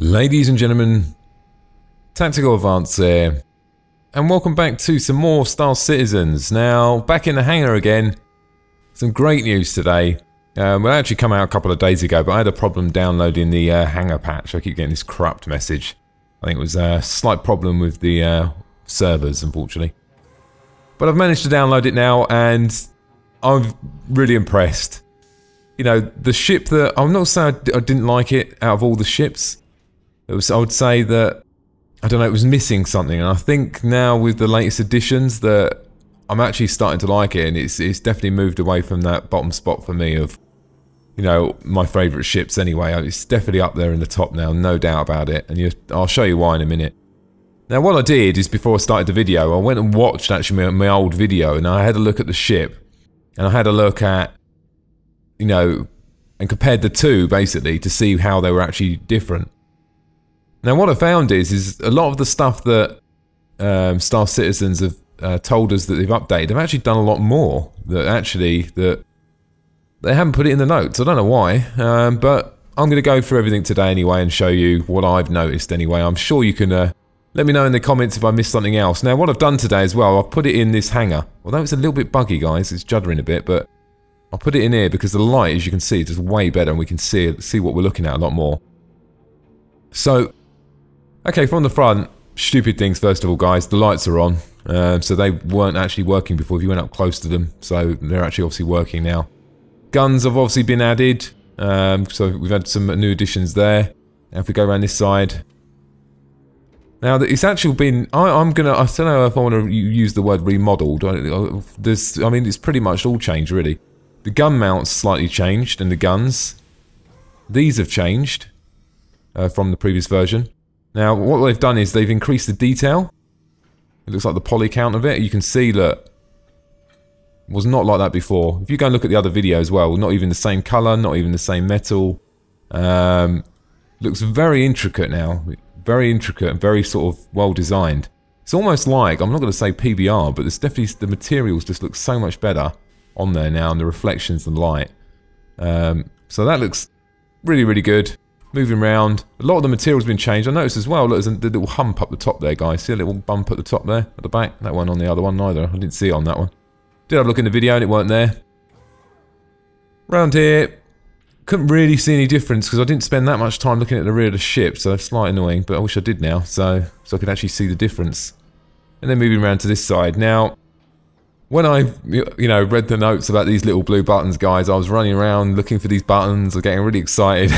Ladies and gentlemen, Tactical Advance here, and welcome back to some more Star Citizens. Now, back in the hangar again. Some great news today. Well, it actually came out a couple of days ago, but I had a problem downloading the hangar patch. I keep getting this corrupt message. I think it was a slight problem with the servers, unfortunately. But I've managed to download it now, and I'm really impressed. You know, the ship that... I'm not saying I didn't like it out of all the ships. I would say that, I don't know, it was missing something, and I think now with the latest additions that I'm actually starting to like it, and it's definitely moved away from that bottom spot for me of, you know, my favourite ships anyway. It's definitely up there in the top now, no doubt about it, and I'll show you why in a minute. Now what I did is, before I started the video, I went and watched actually my old video, and I had a look at the ship, and I had a look at, you know, and compared the two basically to see how they were actually different. Now what I found is a lot of the stuff that Star Citizens have told us that they've updated, they've actually done a lot more that they haven't put it in the notes. I don't know why, but I'm going to go through everything today anyway and show you what I've noticed anyway. I'm sure you can let me know in the comments if I missed something else. Now what I've done today as well, I've put it in this hangar. Although it's a little bit buggy, guys, it's juddering a bit, but I'll put it in here because the light, as you can see, is just way better and we can see what we're looking at a lot more. So, okay, from the front, stupid things first of all, guys. The lights are on, so they weren't actually working before if you went up close to them, so they're actually obviously working now. Guns have obviously been added, so we've had some new additions there. Now if we go around this side, now it's actually been, I don't know if I want to use the word remodeled. I mean, it's pretty much all changed really. The gun mounts slightly changed, and the guns, these have changed from the previous version. Now, what they've done is they've increased the detail. It looks like the poly count of it. You can see that it was not like that before. If you go and look at the other video as well, not even the same colour, not even the same metal. Looks very intricate now. Very intricate and very sort of well designed. It's almost like, I'm not going to say PBR, but there's definitely, the materials just look so much better on there now, and the reflections and light. So that looks really, really good. Moving around, a lot of the material's been changed. I noticed as well, look, there's a little hump up the top there, guys. See a little bump at the top there, at the back? That one on the other one neither. I didn't see it on that one. Did have a look in the video and it weren't there. Around here, couldn't really see any difference because I didn't spend that much time looking at the rear of the ship, so it's slightly annoying, but I wish I did now, so I could actually see the difference. And then moving around to this side. Now, when I, you know, read the notes about these little blue buttons, guys, I was running around looking for these buttons, I'm getting really excited.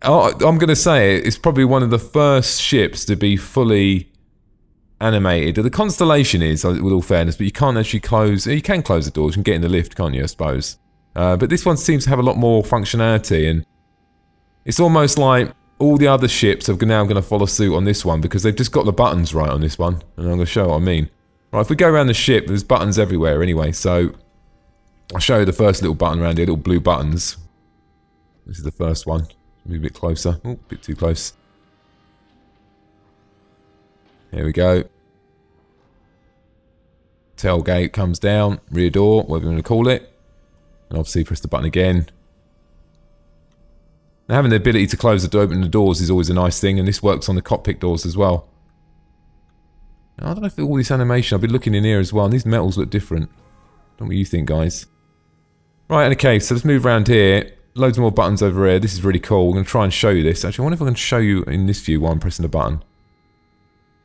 I'm going to say it's probably one of the first ships to be fully animated. The Constellation is, with all fairness, but you can't actually close, you can close the doors, you can get in the lift, can't you, I suppose. But this one seems to have a lot more functionality, and it's almost like all the other ships are now going to follow suit on this one because they've just got the buttons right on this one, and I'm going to show what I mean. Right, if we go around the ship, there's buttons everywhere anyway, so I'll show you the first little button around here, little blue buttons. This is the first one. Move a bit closer. Oh, a bit too close. Here we go. Tailgate comes down, rear door, whatever you want to call it. And obviously press the button again. Now having the ability to close the door, open the doors is always a nice thing, and this works on the cockpit doors as well. I don't know if all this animation, I've been looking in here as well, and these metals look different. Don't know what you think, guys. Right, okay, so let's move around here. Loads more buttons over here. This is really cool. We're going to try and show you this. Actually, I wonder if I can show you in this view while I'm pressing the button.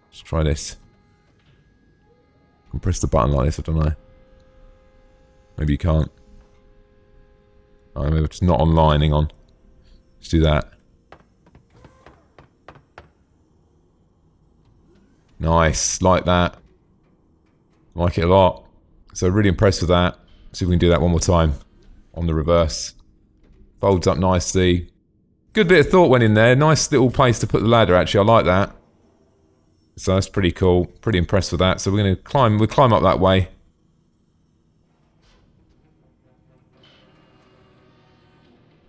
Let's try this. I can press the button like this, I don't know. Maybe you can't. Oh, maybe it's not online, hang on. Let's do that. Nice, like that. Like it a lot. So really impressed with that. See if we can do that one more time. On the reverse. Folds up nicely. Good bit of thought went in there. Nice little place to put the ladder actually, I like that. So that's pretty cool. Pretty impressed with that. So we're gonna climb, we'll climb up that way.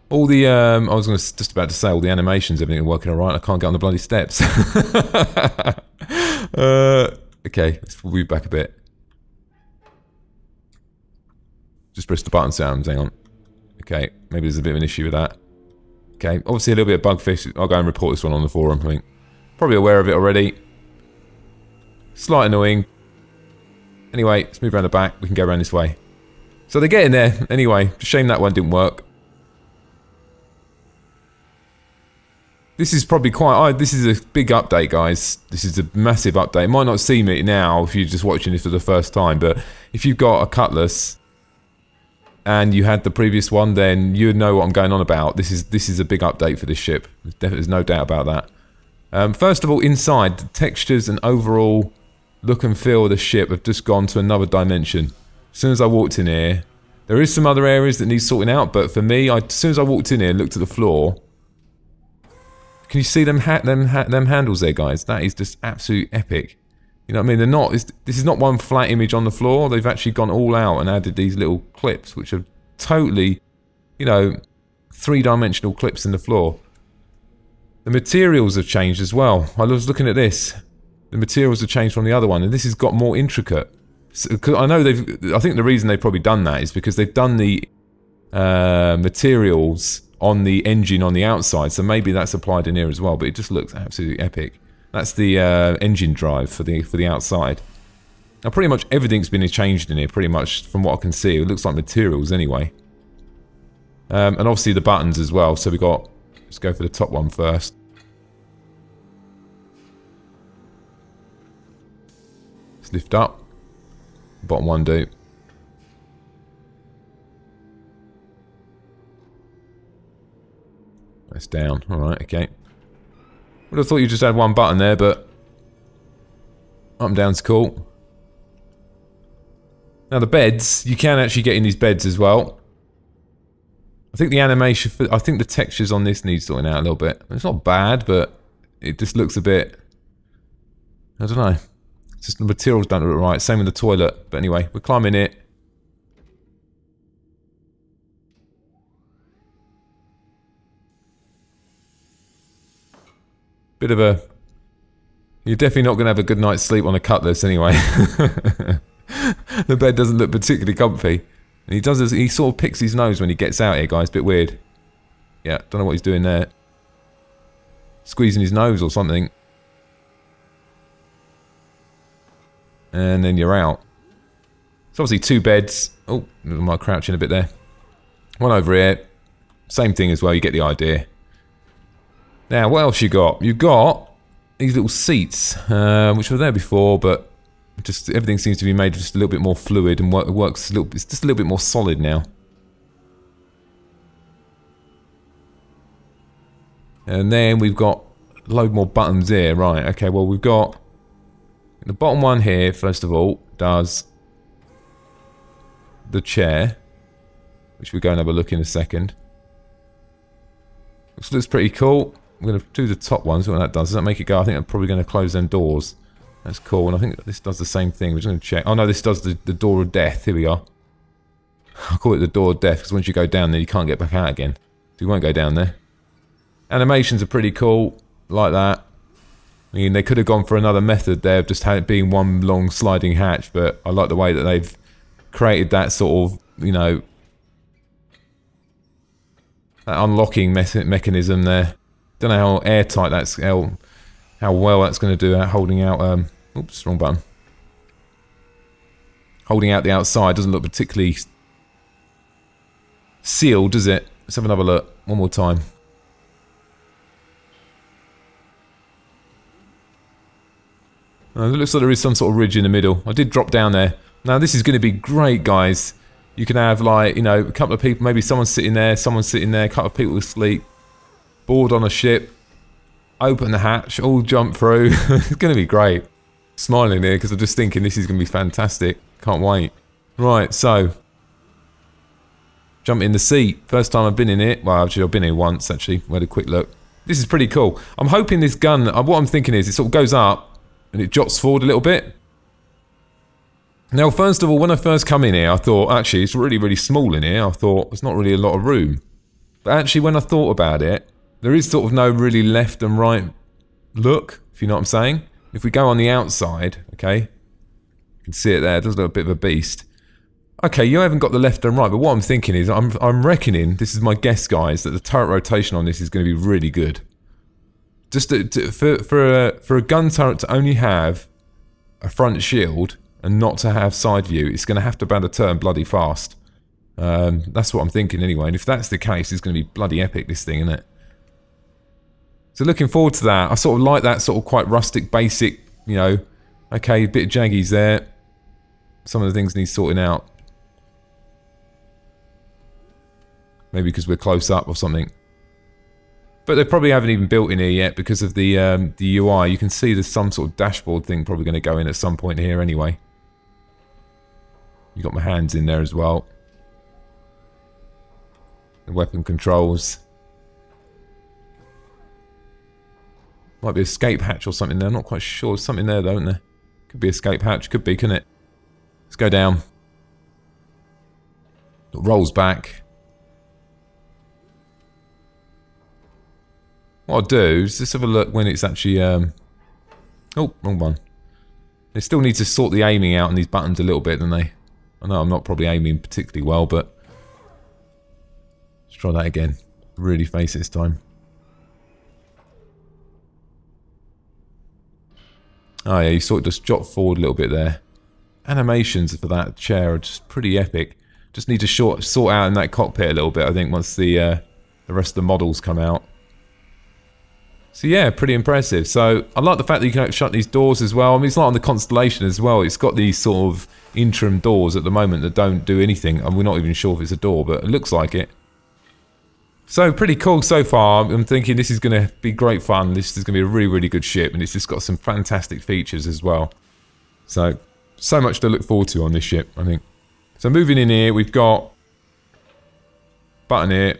All the, I was just about to say all the animations, everything working alright. I can't get on the bloody steps. Okay, let's move back a bit. Just press the button sounds, hang on. Okay, maybe there's a bit of an issue with that. Okay, obviously a little bit of bugfish. I'll go and report this one on the forum, I think. Probably aware of it already. Slight annoying. Anyway, let's move around the back. We can go around this way. So they're getting there. Anyway, shame that one didn't work. This is probably quite... this is a big update, guys. This is a massive update. It might not seem it now if you're just watching this for the first time, but if you've got a Cutlass and you had the previous one, then you know what I'm going on about. This is a big update for this ship. There's no doubt about that. First of all, inside, the textures and overall look and feel of the ship have just gone to another dimension. As soon as I walked in here, there is some other areas that need sorting out, but for me, as soon as I walked in here and looked at the floor... Can you see them handles there, guys? That is just absolute epic. You know what I mean? They're not. This is not one flat image on the floor. They've actually gone all out and added these little clips, which are totally, you know, three-dimensional clips in the floor. The materials have changed as well. I was looking at this. The materials have changed from the other one, and this has got more intricate. So, I know they've. I think the reason they've probably done that is because they've done the materials on the engine on the outside, so maybe that's applied in here as well, but it just looks absolutely epic. That's the engine drive for the outside. Now pretty much everything's been changed in here, pretty much from what I can see. It looks like materials anyway. And obviously the buttons as well, so we got... Let's go for the top one first. Let's lift up. Bottom one do. That's down. Alright, okay. Would have thought you just had one button there, but... Up and down's cool. Now the beds, you can actually get in these beds as well. I think the animation, I think the textures on this need sorting out a little bit. It's not bad, but it just looks a bit... I don't know. It's just the materials don't look right. Same with the toilet. But anyway, we're climbing it. Bit of a... You're definitely not going to have a good night's sleep on a Cutlass anyway. The bed doesn't look particularly comfy. And he does this, he sort of picks his nose when he gets out here, guys. Bit weird. Yeah, don't know what he's doing there. Squeezing his nose or something. And then you're out. It's obviously two beds. Oh, I might crouch in a bit there. One over here. Same thing as well, you get the idea. Now, what else you got? You've got these little seats, which were there before, but just everything seems to be made just a little bit more fluid and works a little. It's just a little bit more solid now. And then we've got a load more buttons here. Right, okay, well we've got the bottom one here, first of all, does the chair, which we'll go and have a look in a second. Looks pretty cool. I'm going to do the top one, see what that does. Does that make it go? I think I'm probably going to close them doors. That's cool, and I think this does the same thing. We're just going to check. Oh no, this does the door of death. Here we are. I call it the door of death, because once you go down there, you can't get back out again. So you won't go down there. Animations are pretty cool, like that. I mean, they could have gone for another method there, of just had it being one long sliding hatch, but I like the way that they've created that sort of, you know, that unlocking mechanism there. Don't know how airtight that's, how well that's going to do at holding out, oops, wrong button. Holding out the outside doesn't look particularly sealed, does it? Let's have another look, one more time. It looks like there is some sort of ridge in the middle. I did drop down there. Now this is going to be great, guys. You can have, like, you know, a couple of people, maybe someone sitting there, a couple of people asleep. Board on a ship, open the hatch, all jump through. It's going to be great. Smiling here because I'm just thinking this is going to be fantastic. Can't wait. Right, so jump in the seat. First time I've been in it. Well, actually I've been here once. Actually, we had a quick look. This is pretty cool. I'm hoping this gun. What I'm thinking is it sort of goes up and it jots forward a little bit. Now, first of all, when I first come in here, I thought actually it's really, really small in here. I thought there's not really a lot of room. But actually, when I thought about it, there is sort of no really left and right look, if you know what I'm saying. If we go on the outside, okay, you can see it there, it does look a bit of a beast. Okay, you haven't got the left and right, but what I'm thinking is, I'm reckoning, this is my guess, guys, that the turret rotation on this is going to be really good. Just for a gun turret to only have a front shield and not to have side view, it's going to have to be able to turn bloody fast. That's what I'm thinking anyway, and if that's the case, it's going to be bloody epic, this thing, isn't it? So looking forward to that. I sort of like that sort of quite rustic, basic, you know, okay, a bit of jaggies there. Some of the things need sorting out. Maybe because we're close up or something. But they probably haven't even built in here yet because of the UI. You can see there's some sort of dashboard thing probably going to go in at some point here anyway. You got my hands in there as well. The weapon controls. Might be escape hatch or something there. I'm not quite sure. There's something there though, isn't there? Could be escape hatch. Could be, couldn't it? Let's go down. It rolls back. What I'll do is just have a look when it's actually... Oh, wrong one. They still need to sort the aiming out on these buttons a little bit, don't they? I know I'm not probably aiming particularly well, but... Let's try that again. Really face it this time. Oh yeah, you sort of just jot forward a little bit there. Animations for that chair are just pretty epic. Just need to sort out in that cockpit a little bit, I think, once the rest of the models come out. So yeah, pretty impressive. So I like the fact that you can shut these doors as well. I mean, it's like on the Constellation as well. It's got these sort of interim doors at the moment that don't do anything, and we're not even sure if it's a door, but it looks like it. So pretty cool so far. I'm thinking this is going to be great fun. This is going to be a really, really good ship, and it's just got some fantastic features as well. So much to look forward to on this ship, I think. So moving in here, we've got button here.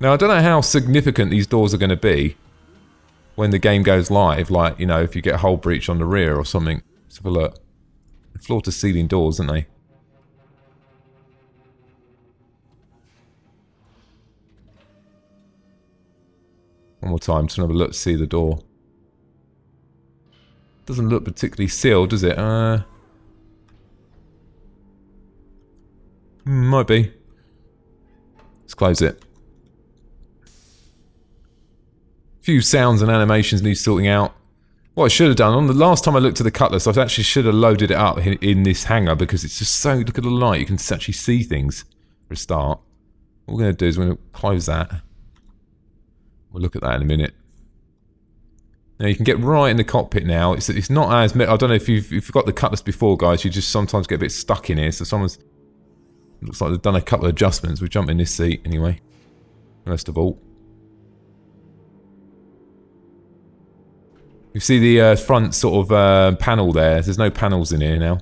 Now, I don't know how significant these doors are going to be when the game goes live. Like, you know, if you get a hull breach on the rear or something. Let's have a look. Floor-to-ceiling doors, aren't they? One more time, just have a look to see the door. Doesn't look particularly sealed, does it? Might be. Let's close it. Few sounds and animations need sorting out. What I should have done, on the last time I looked at the Cutlass, I actually should have loaded it up in this hangar because it's just so, look at the light, you can actually see things for a start. What we're going to do is we're going to close that. We'll look at that in a minute. Now you can get right in the cockpit now. It's not as, I don't know if you've got the Cutlass before, guys, you just sometimes get a bit stuck in here, so someone's, looks like they've done a couple of adjustments. We'll jump in this seat anyway, first of all. You see the front sort of panel there. There's no panels in here now.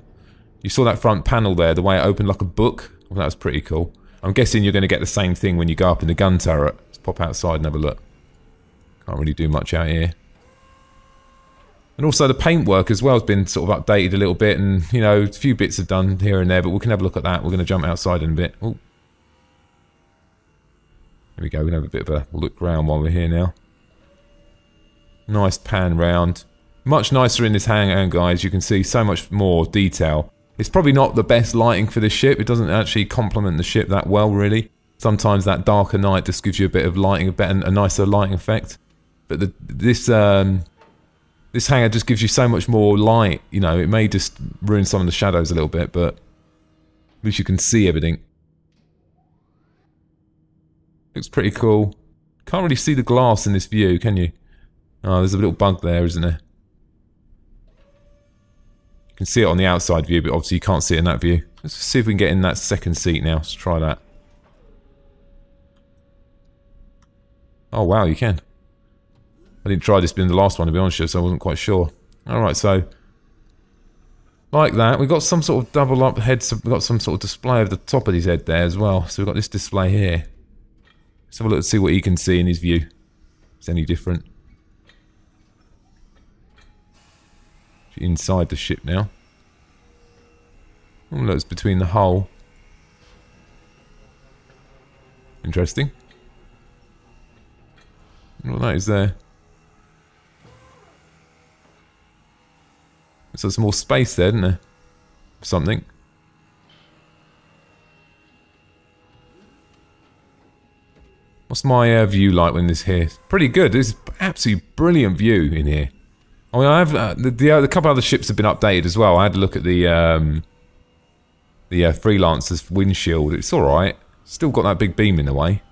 You saw that front panel there, the way it opened like a book. Well, that was pretty cool. I'm guessing you're going to get the same thing when you go up in the gun turret. Let's pop outside and have a look. Can't really do much out here. And also the paintwork as well has been sort of updated a little bit, and you know, a few bits have done here and there, but we can have a look at that. We're going to jump outside in a bit. Ooh. There we go, we're going to have a bit of a look round while we're here now. Nice pan round. Much nicer in this hangar, guys. You can see so much more detail. It's probably not the best lighting for this ship. It doesn't actually complement the ship that well, really. Sometimes that darker night just gives you a bit of lighting, a nicer lighting effect. But this hangar just gives you so much more light. You know, it may just ruin some of the shadows a little bit, but at least you can see everything. Looks pretty cool. Can't really see the glass in this view, can you? Oh, there's a little bug there, isn't there? You can see it on the outside view, but obviously you can't see it in that view. Let's see if we can get in that second seat now. Let's try that. Oh, wow, you can. I didn't try this in the last one, to be honest with you, so I wasn't quite sure. Alright, so... like that. We've got some sort of double up heads. We've got some sort of display over the top of his head there as well. So we've got this display here. Let's have a look and see what he can see in his view. If it's any different. Inside the ship now. Oh, look, it's between the hull. Interesting. What that is there. So some more space there, isn't there? something. What's my view like when this here? It's pretty good. There's absolutely brilliant view in here. I mean, I have the couple other ships have been updated as well. I had a look at the Freelancer's windshield. It's all right. Still got that big beam in the way.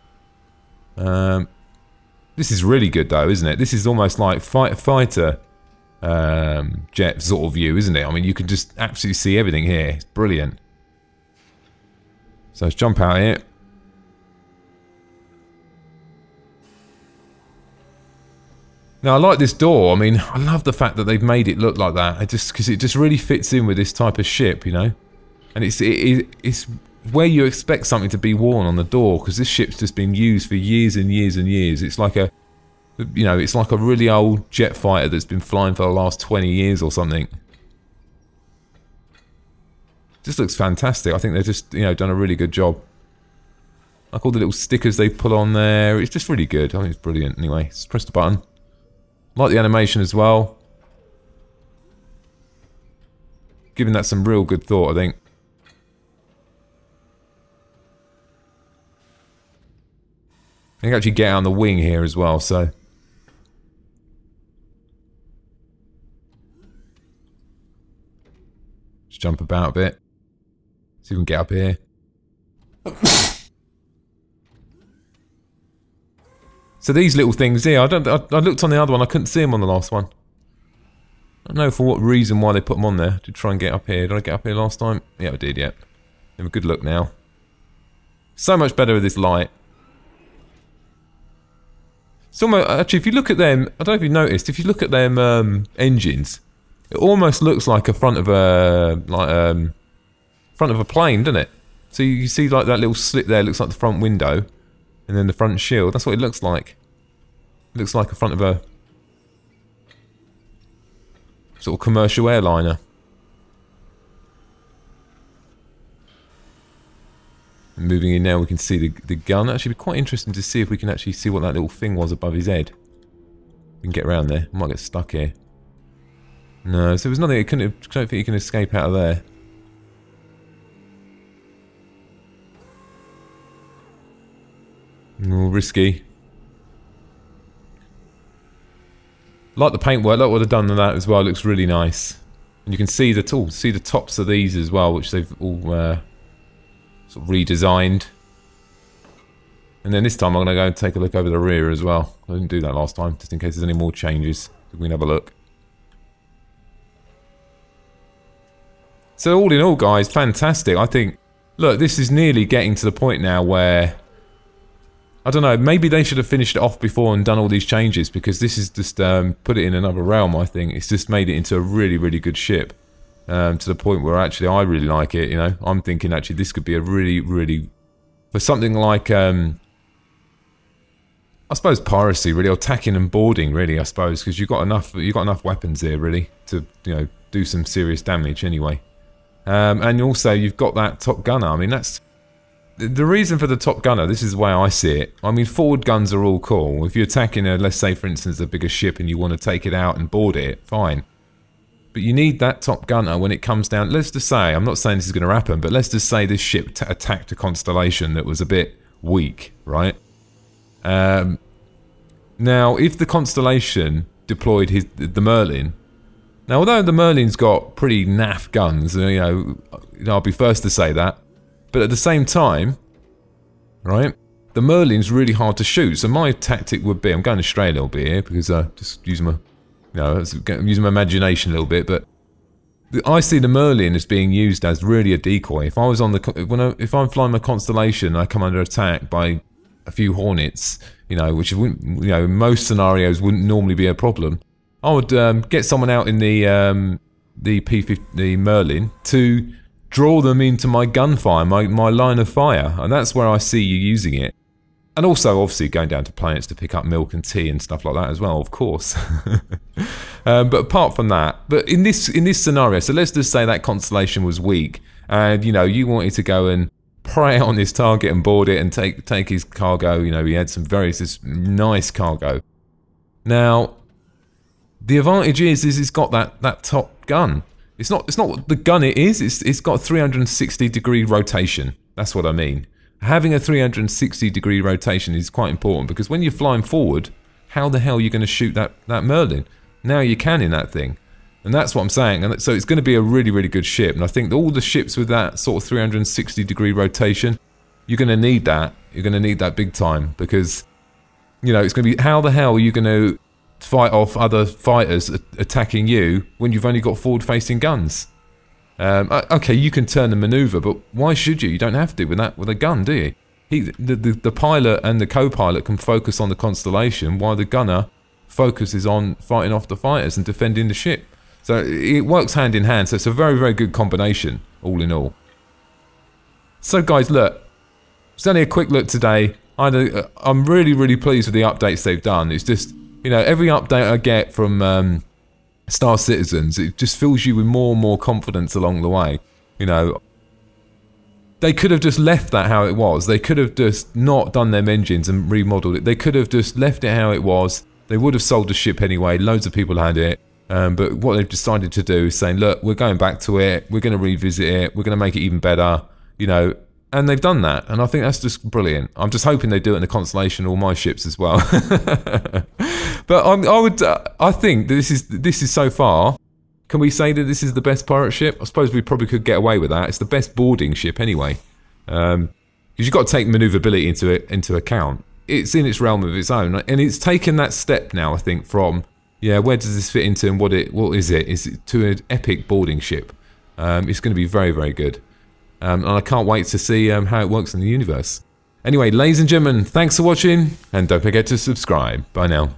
This is really good though, isn't it? This is almost like fighter jet sort of view, isn't it? I mean, you can just absolutely see everything here. It's brilliant. So let's jump out here. Now I like this door. I mean, I love the fact that they've made it look like that. Because it just really fits in with this type of ship, you know. And it's where you expect something to be worn on the door, because this ship's just been used for years and years and years. It's like a, you know, it's like a really old jet fighter that's been flying for the last 20 years or something. Just looks fantastic. I think they've just, you know, done a really good job. Like all the little stickers they put on there. It's just really good. I think it's brilliant. Anyway, let's press the button. Like the animation as well. Giving that some real good thought, I think. I can actually get out on the wing here as well, so. Just jump about a bit. See if we can get up here. So these little things here, I looked on the other one, I couldn't see them on the last one. I don't know for what reason why they put them on there, to try and get up here. Did I get up here last time? Yeah, I did, yeah. Have a good look now. So much better with this light. It's almost, actually, if you look at them, I don't know if you noticed, if you look at them engines, it almost looks like a front of a, front of a plane, doesn't it? So you see like that little slit there, looks like the front window. And then the front shield, that's what it looks like. It looks like a front of a sort of commercial airliner. And moving in now, we can see the gun. Actually, it'd be quite interesting to see if we can actually see what that little thing was above his head. We can get around there. I might get stuck here. No, so there's nothing. I don't think you can escape out of there. More risky. Like the paintwork, like what they've done on that as well. It looks really nice, and you can see the tops of these as well, which they've all sort of redesigned. And then this time I'm going to go and take a look over the rear as well. I didn't do that last time, just in case there's any more changes. We can have a look. So all in all, guys, fantastic. I think, look, this is nearly getting to the point now where, I don't know, maybe they should have finished it off before and done all these changes, because this is just put it in another realm, I think. It's just made it into a really, really good ship. To the point where actually I really like it, you know. I'm thinking actually this could be a really, really, for something like, I suppose piracy, really, or attacking and boarding, really, I suppose, because you've got enough weapons here, really, to, you know, do some serious damage anyway. And also you've got that top gunner. I mean, that's the reason for the top gunner. This is the way I see it. I mean, forward guns are all cool. If you're attacking a, let's say for instance, a bigger ship and you want to take it out and board it, fine. But you need that top gunner when it comes down. Let's just say, I'm not saying this is going to happen, but let's just say this ship attacked a constellation that was a bit weak, right? Now, if the constellation deployed the Merlin, now although the Merlin's got pretty naff guns, you know, I'll be first to say that, but at the same time, right, the Merlin's really hard to shoot. So my tactic would be, I'm going astray a little bit here because just using my, you know, I'm using my imagination a little bit, but I see the Merlin as being used as really a decoy. If I was on the, if I'm flying my constellation and I come under attack by a few Hornets, you know, which wouldn't, you know, most scenarios wouldn't normally be a problem. I would get someone out in the Merlin to draw them into my gunfire, my line of fire, and that's where I see you using it. And also, obviously, going down to planets to pick up milk and tea and stuff like that as well, of course. But apart from that, but in this scenario, so let's just say that constellation was weak, and you know you wanted to go and prey on this target and board it and take his cargo. You know, he had some very nice cargo. Now, the advantage is he's got that top gun. It's not what the gun it is. It's got a 360-degree rotation. That's what I mean. Having a 360-degree rotation is quite important because when you're flying forward, how the hell are you going to shoot that Merlin? Now you can in that thing. And that's what I'm saying. And so it's going to be a really, really good ship. And I think all the ships with that sort of 360-degree rotation, you're going to need that. You're going to need that big time because, you know, it's going to be how the hell are you going to fight off other fighters attacking you when you've only got forward-facing guns? Okay, you can turn and maneuver, but why should you? You don't have to with a gun, do you? The pilot and the co-pilot can focus on the constellation while the gunner focuses on fighting off the fighters and defending the ship. So it works hand in hand. So it's a very, very good combination, all in all. So guys, look, it's only a quick look today. I'm really, really pleased with the updates they've done. It's just, you know, every update I get from Star Citizens, it just fills you with more and more confidence along the way. You know, they could have just left that how it was. They could have just not done them engines and remodeled it. They could have just left it how it was. They would have sold the ship anyway. Loads of people had it. But what they've decided to do is saying, look, we're going back to it. We're going to revisit it. We're going to make it even better. You know, and they've done that. And I think that's just brilliant. I'm just hoping they do it in the Constellation, all my ships as well. But I think this is so far. Can we say that this is the best pirate ship? I suppose we probably could get away with that. It's the best boarding ship anyway. Because you've got to take maneuverability into account. It's in its realm of its own, and it's taken that step now. I think from where does this fit into and what is it? Is it to an epic boarding ship? It's going to be very, very good, and I can't wait to see how it works in the universe. Anyway, ladies and gentlemen, thanks for watching, and don't forget to subscribe. Bye now.